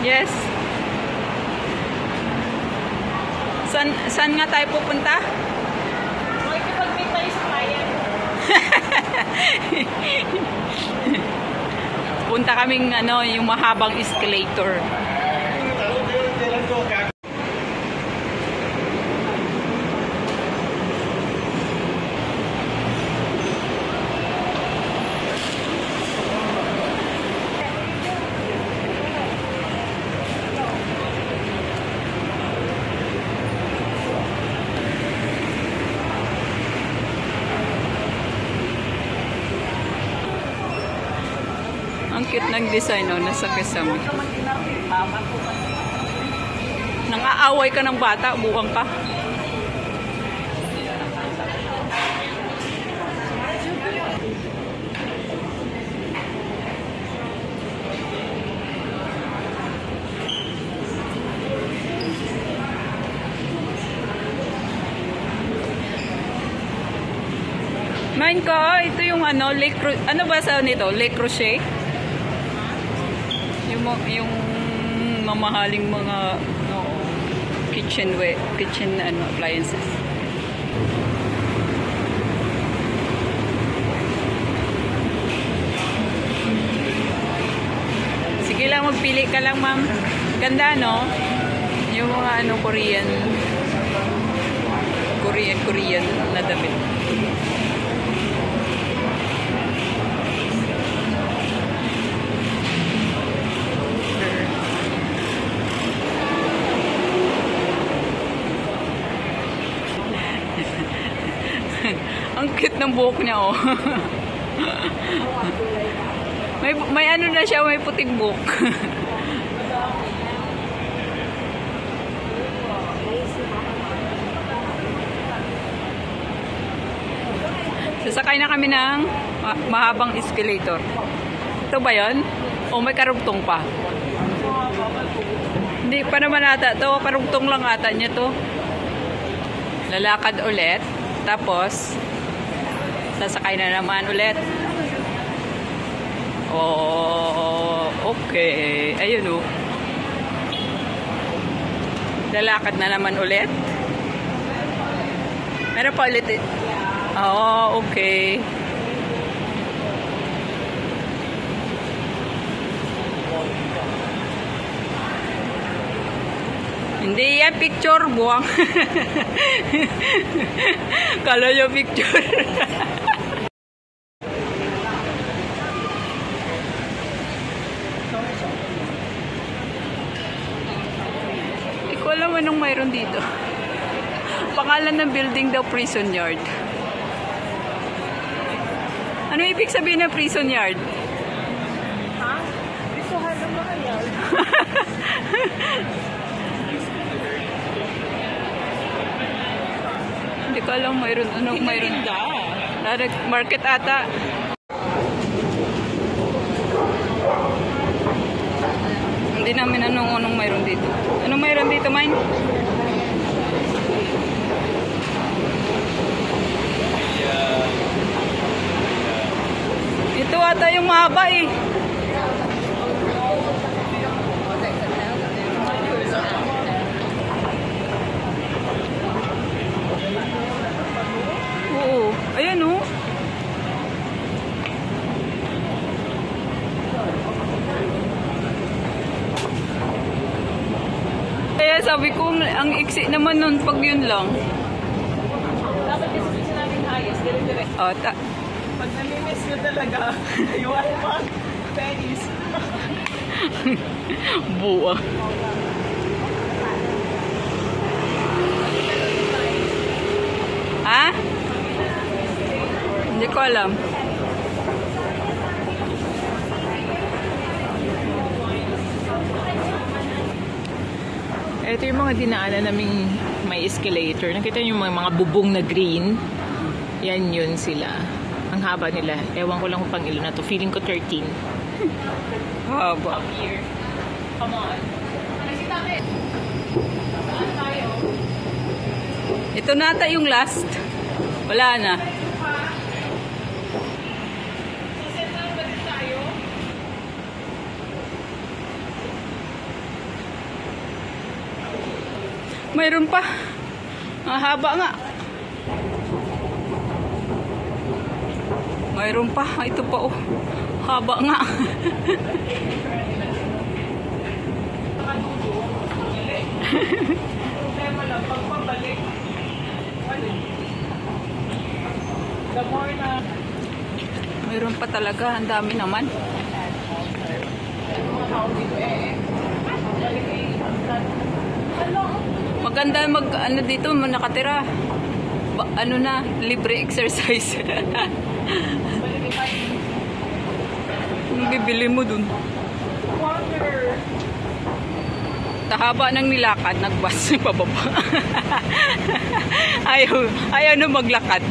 Yes. Saan nga tayo pupunta? Makikipag-meet tayo sa client. Punta kaming yung mahabang escalator. Ang cute ng design, nasa Quezon. Nang-aaway ka ng bata, buwang ka. Main ko, ito yung Lake, ano ba sa nito? Lake Rocher? Yung mamahaling mga kitchen appliances. Sige lang, magpili ka lang, ma'am. Ganda, no? Yung mga Korean na damit. Ang cute ng buhok niya, oh. may na siya, may puting buhok. Sasakay na kami ng mahabang escalator. Ito ba yun? O may karugtong pa? Hindi pa naman ata. Ito, karugtong lang ata niya to. Lalakad ulit. Tapos, sasakay na naman ulit. Oh, okay. Ayun, oh. Lalakad na naman ulit. Meron pa ulit. Oh, okay. Hindi yan picture, buwang. Kala nyo picture. Hindi ko alam anong mayroon dito. Pangalan ng building daw, Prison Yard. Ano ibig sabihin ng Prison Yard? Ha? Prisuhan ng mga yard. Hindi ko alam mayroon. Anong mayroon? Market ata. Hindi namin anong mayroon dito. Anong mayroon dito, Mine? Ito ata yung mahaba eh. Oo. Ayan, oh. Kaya sabi ko, ang iksi naman nun pag yun lang. Dapat kasi sinabing ayos, dire-dire. Oh, Pag namimiss nyo talaga, iwan pa. Pennies. buwa. Ha? Hindi ko alam. Ito yung mga dinaanan naming may escalator. Nakita nyo yung mga bubong na green. Yan yun sila. Ang haba nila. Ewan ko lang kung pang ilan na to. Feeling ko 13. Haba. Here. Come on. Ito nata yung last. Wala na. Mayroon pa. Ang haba nga. Mayroon pa. Ito pa oh. Haba nga. Problema lang, pagpabalik. The more na Mayroon pa talaga. Ang dami naman. Maganda ano dito nakatira. Ano na, libre exercise. Ang bibili mo dun. water. Tahaba ng nilakad, nagbas pababa. ayaw na maglakad.